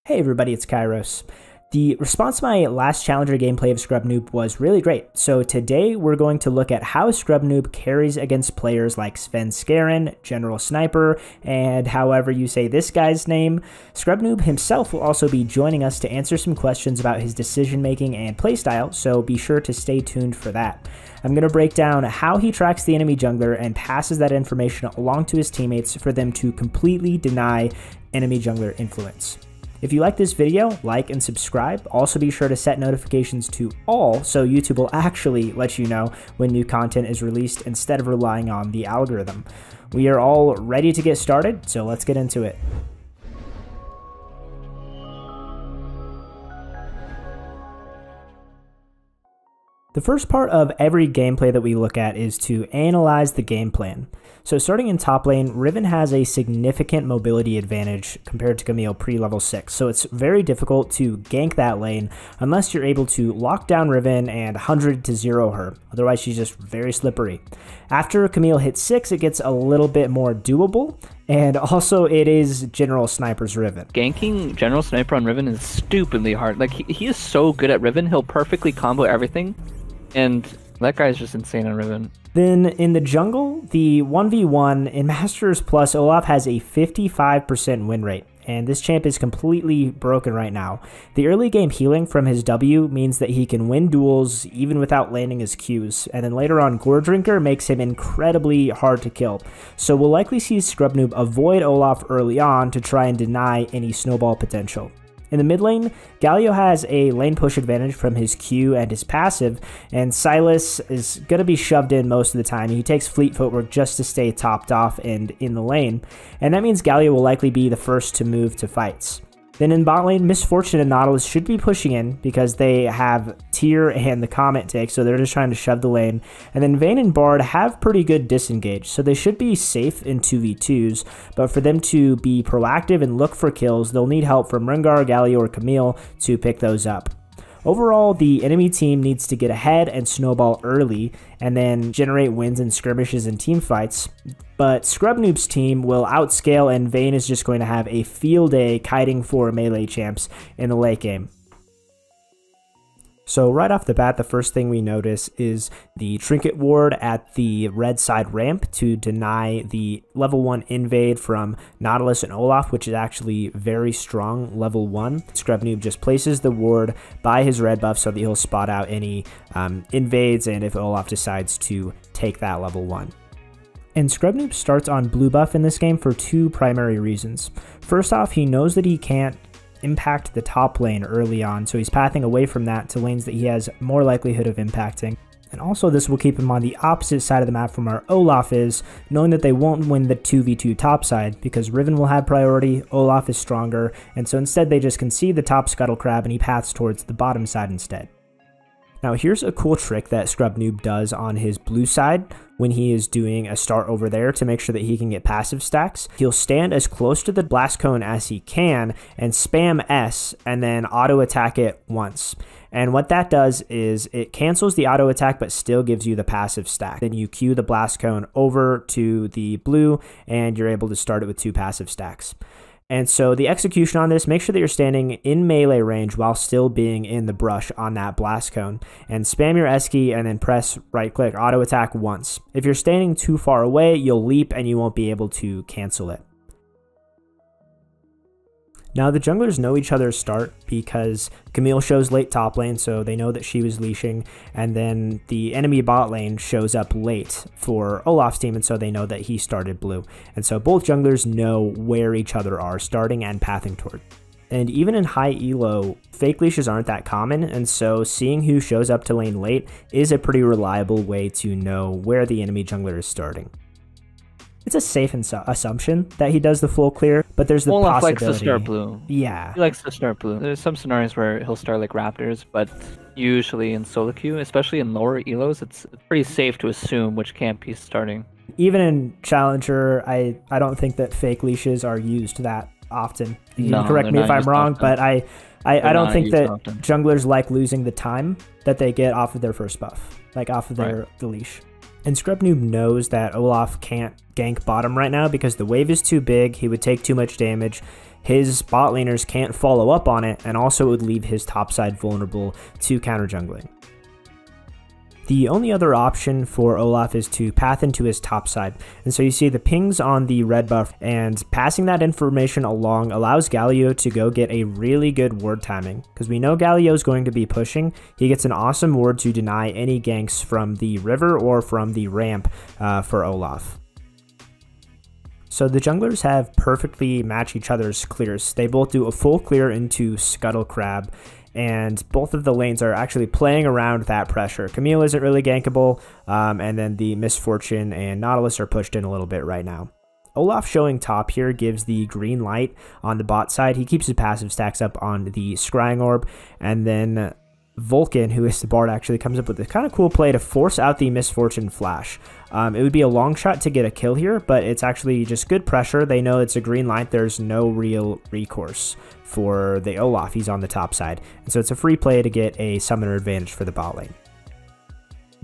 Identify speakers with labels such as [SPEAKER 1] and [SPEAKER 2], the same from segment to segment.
[SPEAKER 1] Hey everybody, it's Kairos. The response to my last Challenger gameplay of ScrubNoob was really great, so today we're going to look at how ScrubNoob carries against players like Sven, General Sniper, and however you say this guy's name. ScrubNoob himself will also be joining us to answer some questions about his decision making and playstyle, so be sure to stay tuned for that. I'm going to break down how he tracks the enemy jungler and passes that information along to his teammates for them to completely deny enemy jungler influence. If you like this video, like and subscribe. Also be sure to set notifications to all so YouTube will actually let you know when new content is released instead of relying on the algorithm. We are all ready to get started, so let's get into it. The first part of every gameplay that we look at is to analyze the game plan. So starting in top lane, Riven has a significant mobility advantage compared to Camille pre-level 6, so it's very difficult to gank that lane unless you're able to lock down Riven and 100 to 0 her, otherwise she's just very slippery. After Camille hits 6, it gets a little bit more doable, and also it is General Sniper's Riven.
[SPEAKER 2] Ganking General Sniper on Riven is stupidly hard. Like, he is so good at Riven, he'll perfectly combo everything, and that guy's just insane on Riven.
[SPEAKER 1] Then in the jungle, the 1v1 in Masters Plus, Olaf has a 55% win rate, and this champ is completely broken right now. The early game healing from his W means that he can win duels even without landing his Qs, and then later on Gore Drinker makes him incredibly hard to kill. So we'll likely see ScrubNoob avoid Olaf early on to try and deny any snowball potential. In the mid lane, Galio has a lane push advantage from his Q and his passive, and Silas is going to be shoved in most of the time. He takes fleet footwork just to stay topped off and in the lane, and that means Galio will likely be the first to move to fights. Then in bot lane, Misfortune and Nautilus should be pushing in because they have Tyr and the Comet tick, so they're just trying to shove the lane. And then Vayne and Bard have pretty good disengage, so they should be safe in 2v2s, but for them to be proactive and look for kills, they'll need help from Rengar, Galio, or Camille to pick those up. Overall, the enemy team needs to get ahead and snowball early and then generate wins in skirmishes and team fights. But ScrubNoob's team will outscale, and Vayne is just going to have a field day kiting for melee champs in the late game. So right off the bat, the first thing we notice is the trinket ward at the red side ramp to deny the level 1 invade from Nautilus and Olaf, which is actually very strong level 1. ScrubNoob just places the ward by his red buff so that he'll spot out any invades, and if Olaf decides to take that level 1. And ScrubNoob starts on blue buff in this game for two primary reasons. First off, he knows that he can't impact the top lane early on, so he's pathing away from that to lanes that he has more likelihood of impacting. And also this will keep him on the opposite side of the map from where Olaf is, knowing that they won't win the 2v2 top side because Riven will have priority, Olaf is stronger, and so instead they just concede the top scuttle crab and he paths towards the bottom side instead. Now here's a cool trick that ScrubNoob does on his blue side when he is doing a start over there to make sure that he can get passive stacks. He'll stand as close to the blast cone as he can and spam S and then auto attack it once. And what that does is it cancels the auto attack but still gives you the passive stack. Then you queue the blast cone over to the blue and you're able to start it with 2 passive stacks. And so the execution on this, make sure that you're standing in melee range while still being in the brush on that blast cone. And spam your S key and then press right click auto attack once. If you're standing too far away, you'll leap and you won't be able to cancel it. Now the junglers know each other's start because Camille shows late top lane, so they know that she was leashing, and then the enemy bot lane shows up late for Olaf's team, and so they know that he started blue. And so both junglers know where each other are starting and pathing toward. And even in high elo, fake leashes aren't that common, and so seeing who shows up to lane late is a pretty reliable way to know where the enemy jungler is starting. It's a safe assumption that he does the full clear, but there's the
[SPEAKER 2] Olaf
[SPEAKER 1] possibility.
[SPEAKER 2] likes to start blue.
[SPEAKER 1] Yeah.
[SPEAKER 2] He likes to start blue. There's some scenarios where he'll start like Raptors, but usually in solo queue, especially in lower elos, it's pretty safe to assume which camp he's starting.
[SPEAKER 1] Even in Challenger, I don't think that fake leashes are used that often. You can correct me if I'm wrong, but I don't think that junglers like losing the time that they get off of their first buff, like off of the leash. And ScrubNoob knows that Olaf can't gank bottom right now because the wave is too big, he would take too much damage, his bot laners can't follow up on it, and also it would leave his top side vulnerable to counter jungling. The only other option for Olaf is to path into his top side, and so you see the pings on the red buff, and passing that information along allows Galio to go get a really good ward timing, because we know Galio is going to be pushing. He gets an awesome ward to deny any ganks from the river or from the ramp for Olaf. So the junglers have perfectly matched each other's clears. They both do a full clear into Scuttle Crab, and both of the lanes are actually playing around that pressure. Camille isn't really gankable, and then the Misfortune and Nautilus are pushed in a little bit right now. Olaf showing top here gives the green light on the bot side. He keeps his passive stacks up on the Scrying Orb, and then Vulcan, who is the bard, actually comes up with this kind of cool play to force out the Misfortune flash. It would be a long shot to get a kill here, but it's actually just good pressure. They know it's a green light. There's no real recourse for the Olaf. He's on the top side. And so it's a free play to get a summoner advantage for the bot lane.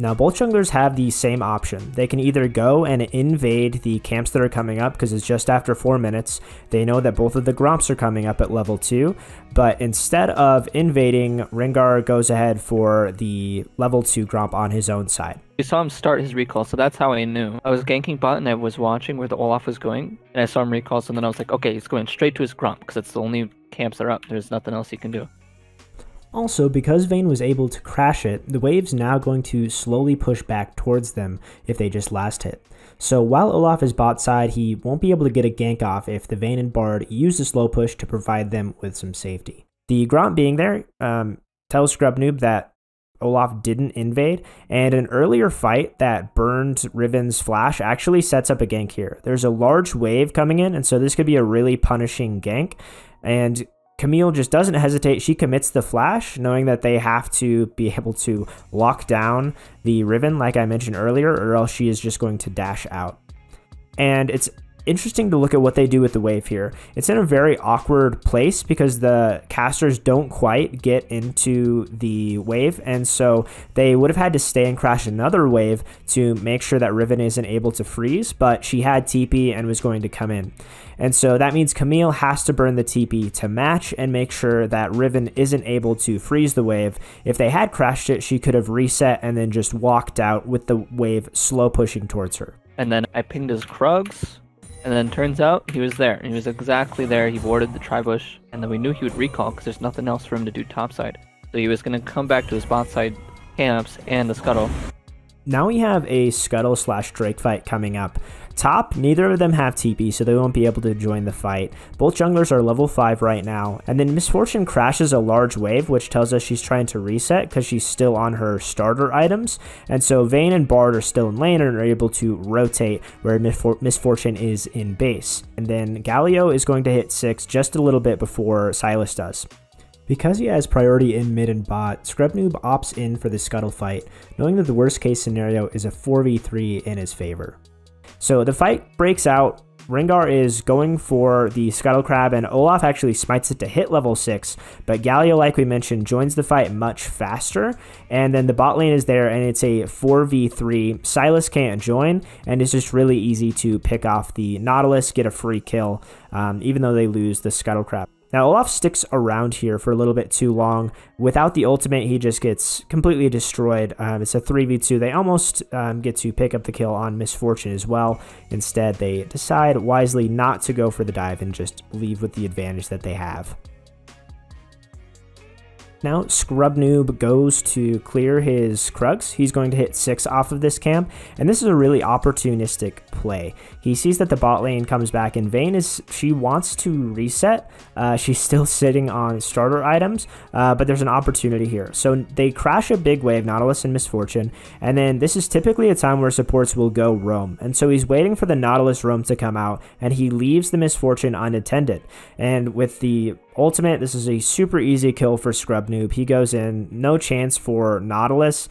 [SPEAKER 1] Now, both junglers have the same option. They can either go and invade the camps that are coming up because it's just after 4 minutes. They know that both of the Gromps are coming up at level 2, but instead of invading, Rengar goes ahead for the level 2 Gromp on his own side.
[SPEAKER 2] We saw him start his recall, so that's how I knew. I was ganking bot and I was watching where the Olaf was going, and I saw him recall, so then I was like, okay, he's going straight to his Gromp because it's the only camps that are up. There's nothing else he can do.
[SPEAKER 1] Also, because Vayne was able to crash it, the wave's now going to slowly push back towards them if they just last hit. So while Olaf is bot side, he won't be able to get a gank off if the Vayne and Bard use the slow push to provide them with some safety. The Gromp being there tells ScrubNoob that Olaf didn't invade, and an earlier fight that burned Riven's flash actually sets up a gank here. There's a large wave coming in, and so this could be a really punishing gank, and Camille just doesn't hesitate. She commits the flash, knowing that they have to be able to lock down the Riven, like I mentioned earlier, or else she is just going to dash out. And it's interesting to look at what they do with the wave here. It's in a very awkward place because the casters don't quite get into the wave, and so they would have had to stay and crash another wave to make sure that Riven isn't able to freeze, but she had TP and was going to come in. And so that means Camille has to burn the TP to match and make sure that Riven isn't able to freeze the wave. If they had crashed it, she could have reset and then just walked out with the wave slow pushing towards her.
[SPEAKER 2] And then I pinged his Krugs, and then turns out he was there. He was exactly there. He warded the Tribush, and then we knew he would recall because there's nothing else for him to do topside. So he was going to come back to his bot side camps and the Scuttle.
[SPEAKER 1] Now we have a Scuttle/Drake fight coming up. Top, neither of them have TP, so they won't be able to join the fight. Both junglers are level 5 right now. And then Misfortune crashes a large wave, which tells us she's trying to reset because she's still on her starter items. And so Vayne and Bard are still in lane and are able to rotate where Misfortune is in base. And then Galio is going to hit 6 just a little bit before Silas does. Because he has priority in mid and bot, ScrubNoob opts in for the Scuttle fight, knowing that the worst case scenario is a 4v3 in his favor. So the fight breaks out. Rengar is going for the Scuttle Crab, and Olaf actually smites it to hit level 6, but Galio, like we mentioned, joins the fight much faster, and then the bot lane is there, and it's a 4v3. Silas can't join, and it's just really easy to pick off the Nautilus, get a free kill, even though they lose the Scuttle Crab. Now, Olaf sticks around here for a little bit too long. Without the ultimate, he just gets completely destroyed. It's a 3v2. They almost get to pick up the kill on Misfortune as well. Instead, they decide wisely not to go for the dive and just leave with the advantage that they have. Now, ScrubNoob goes to clear his Krugs. He's going to hit 6 off of this camp, and this is a really opportunistic play. He sees that the bot lane comes back, and Vayne she wants to reset. She's still sitting on starter items, but there's an opportunity here. So they crash a big wave, Nautilus and Misfortune, and then this is typically a time where supports will go roam. And so he's waiting for the Nautilus roam to come out, and he leaves the Misfortune unattended. And with the ultimate, this is a super easy kill for ScrubNoob. He goes in, no chance for Nautilus.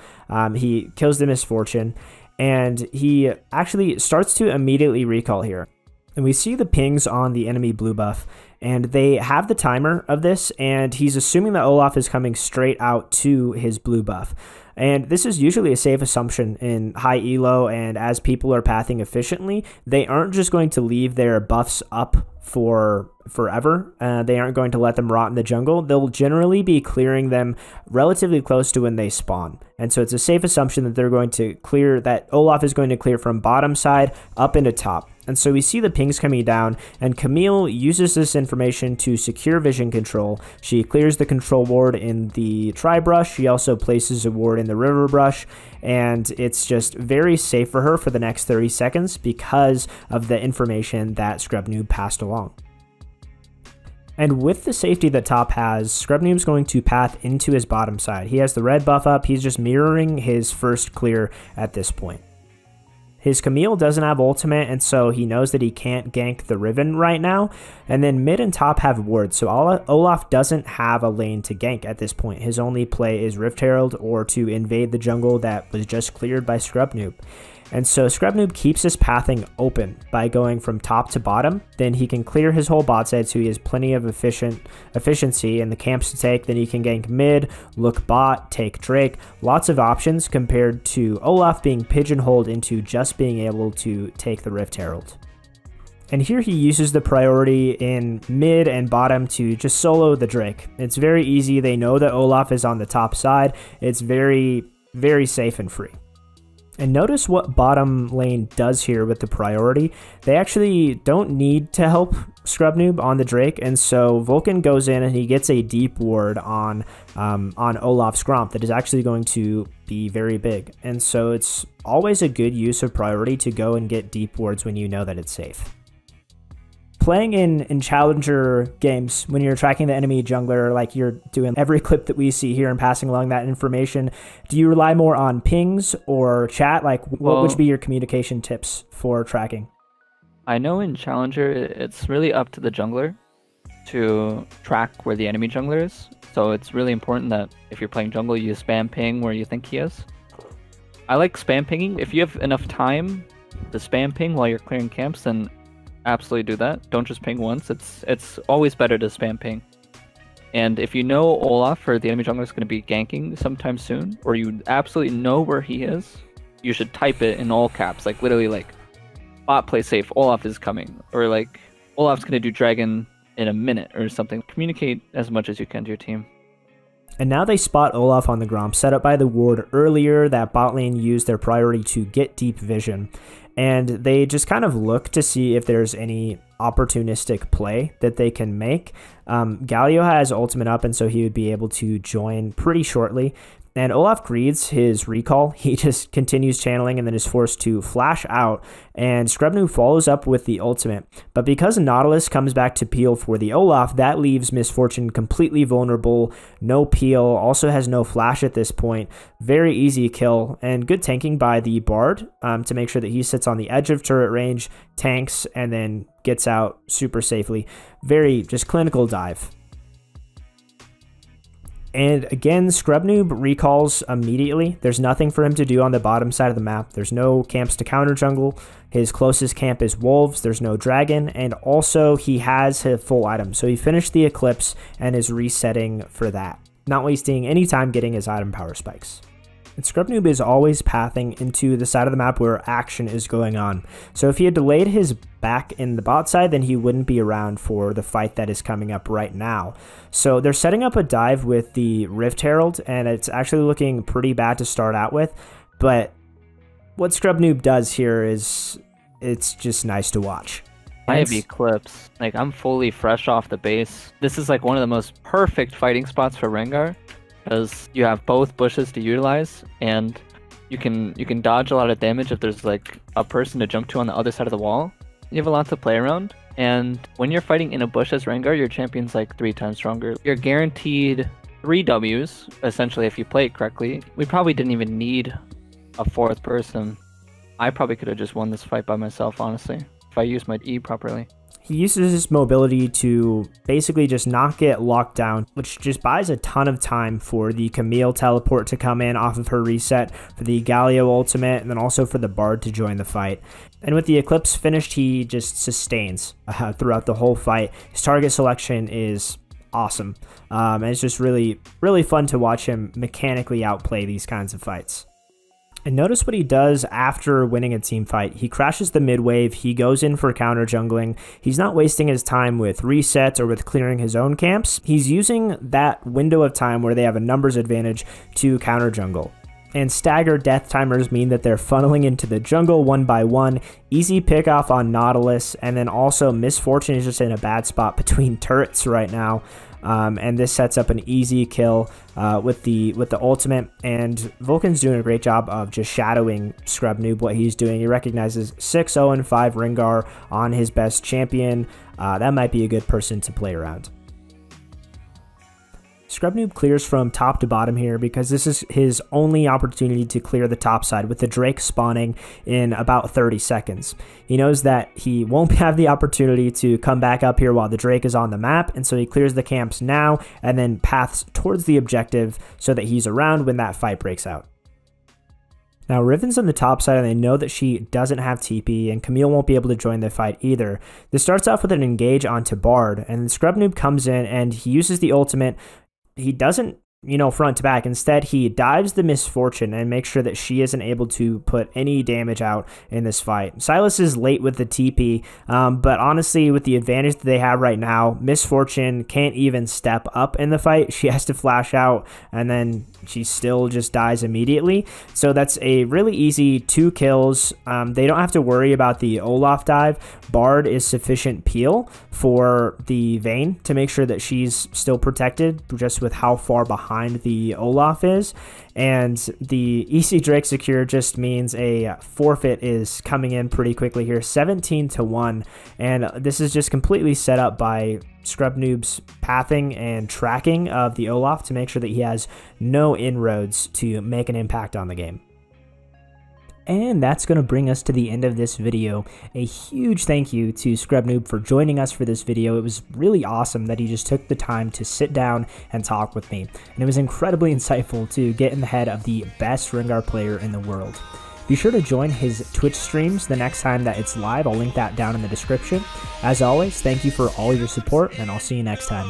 [SPEAKER 1] He kills the Misfortune, and he actually starts to immediately recall here. And we see the pings on the enemy blue buff, and they have the timer of this, and he's assuming that Olaf is coming straight out to his blue buff. And this is usually a safe assumption in high elo, and as people are pathing efficiently, they aren't just going to leave their buffs up for forever. They aren't going to let them rot in the jungle. They'll generally be clearing them relatively close to when they spawn. And so it's a safe assumption that they're going to clear, that Olaf is going to clear from bottom side up into top. And so we see the pings coming down, and Camille uses this information to secure vision control. She clears the control ward in the tri-brush. She also places a ward in the river brush, and it's just very safe for her for the next 30 seconds because of the information that ScrubNoob passed along. And with the safety that top has, ScrubNoob's going to path into his bottom side. He has the red buff up. He's just mirroring his first clear at this point. His Camille doesn't have ultimate, and so he knows that he can't gank the Riven right now. And then mid and top have wards, so Olaf doesn't have a lane to gank at this point. His only play is Rift Herald or to invade the jungle that was just cleared by ScrubNoob. And so ScrubNoob keeps his pathing open by going from top to bottom. Then he can clear his whole bot side, so he has plenty of efficiency in the camps to take. Then he can gank mid, look bot, take Drake. Lots of options compared to Olaf being pigeonholed into just being able to take the Rift Herald. And here he uses the priority in mid and bottom to just solo the Drake. It's very easy. They know that Olaf is on the top side. It's very, very safe and free. And notice what bottom lane does here with the priority. They actually don't need to help ScrubNoob on the Drake, and so Vulcan goes in and he gets a deep ward on Olaf's Gromp that is actually going to be very big. And so it's always a good use of priority to go and get deep wards when you know that it's safe. Playing in challenger games, when you're tracking the enemy jungler, like you're doing every clip that we see here and passing along that information, do you rely more on pings or chat? Like, what would be your communication tips for tracking?
[SPEAKER 2] I know in challenger, it's really up to the jungler to track where the enemy jungler is. So it's really important that if you're playing jungle, you spam ping where you think he is. I like spam pinging. If you have enough time to spam ping while you're clearing camps, then absolutely do that. Don't just ping once. It's always better to spam ping. And if you know Olaf or the enemy jungler is going to be ganking sometime soon, or you absolutely know where he is, you should type it in all caps, like literally like bot play safe, Olaf is coming, or like Olaf's going to do dragon in a minute or something. Communicate as much as you can to your team.
[SPEAKER 1] And now they spot Olaf on the Gromp, set up by the ward earlier. That bot lane used their priority to get deep vision. And they just kind of look to see if there's any opportunistic play that they can make. Galio has ultimate up, and so he would be able to join pretty shortly. And Olaf greeds his recall. He just continues channeling and then is forced to flash out. And ScrubNoob follows up with the ultimate. But because Nautilus comes back to peel for the Olaf, that leaves Misfortune completely vulnerable. No peel. Also has no flash at this point. Very easy kill. And good tanking by the Bard to make sure that he sits on the edge of turret range, tanks, and then gets out super safely. Very just clinical dive. And again, ScrubNoob recalls immediately. There's nothing for him to do on the bottom side of the map. There's no camps to counter jungle. His closest camp is Wolves. There's no dragon. And also, he has his full item. So he finished the Eclipse and is resetting for that, not wasting any time getting his item power spikes. And ScrubNoob is always pathing into the side of the map where action is going on. So if he had delayed his back in the bot side, then he wouldn't be around for the fight that is coming up right now. So they're setting up a dive with the Rift Herald, and it's actually looking pretty bad to start out with. But what ScrubNoob does here is, it's just nice to watch.
[SPEAKER 2] I have Eclipse. Like, I'm fully fresh off the base. This is like one of the most perfect fighting spots for Rengar, because you have both bushes to utilize, and you can dodge a lot of damage if there's like a person to jump to on the other side of the wall. You have a lot to play around, and when you're fighting in a bush as Rengar, your champion's like 3 times stronger. You're guaranteed 3 Ws, essentially, if you play it correctly. We probably didn't even need a 4th person. I probably could have just won this fight by myself, honestly, if I used my E properly.
[SPEAKER 1] He uses his mobility to basically just not get locked down, which just buys a ton of time for the Camille teleport to come in off of her reset, for the Galio ultimate, and then also for the Bard to join the fight. And with the Eclipse finished, he just sustains throughout the whole fight. His target selection is awesome. And it's just really, really fun to watch him mechanically outplay these kinds of fights. And notice what he does after winning a team fight. He crashes the mid wave, he goes in for counter jungling. He's not wasting his time with resets or with clearing his own camps. He's using that window of time where they have a numbers advantage to counter jungle. And staggered death timers mean that they're funneling into the jungle one by one. Easy pick off on Nautilus, and then also Misfortune is just in a bad spot between turrets right now. And this sets up an easy kill with the ultimate, and Vulcan's doing a great job of just shadowing ScrubNoob what he's doing. He recognizes 6-0-5 Rengar on his best champion. That might be a good person to play around. ScrubNoob clears from top to bottom here because this is his only opportunity to clear the top side, with the Drake spawning in about 30 seconds. He knows that he won't have the opportunity to come back up here while the Drake is on the map, and so he clears the camps now and then paths towards the objective so that he's around when that fight breaks out. Now, Riven's on the top side, and they know that she doesn't have TP, and Camille won't be able to join the fight either. This starts off with an engage onto Bard, and ScrubNoob comes in, and he uses the ultimate. He doesn't, front to back. Instead, he dives the Misfortune and makes sure that she isn't able to put any damage out in this fight. Sylas is late with the TP, but honestly, with the advantage that they have right now, Misfortune can't even step up in the fight. She has to flash out, and then she still just dies immediately. So that's a really easy 2 kills. They don't have to worry about the Olaf dive. Bard is sufficient peel for the Vayne to make sure that she's still protected, just with how far behind the Olaf is. And the EC Drake secure just means a forfeit is coming in pretty quickly here, 17-1. And this is just completely set up by ScrubNoob's pathing and tracking of the Olaf to make sure that he has no inroads to make an impact on the game. And that's going to bring us to the end of this video. A huge thank you to ScrubNoob for joining us for this video. It was really awesome that he just took the time to sit down and talk with me. And it was incredibly insightful to get in the head of the best Rengar player in the world. Be sure to join his Twitch streams the next time that it's live. I'll link that down in the description. As always, thank you for all your support, and I'll see you next time.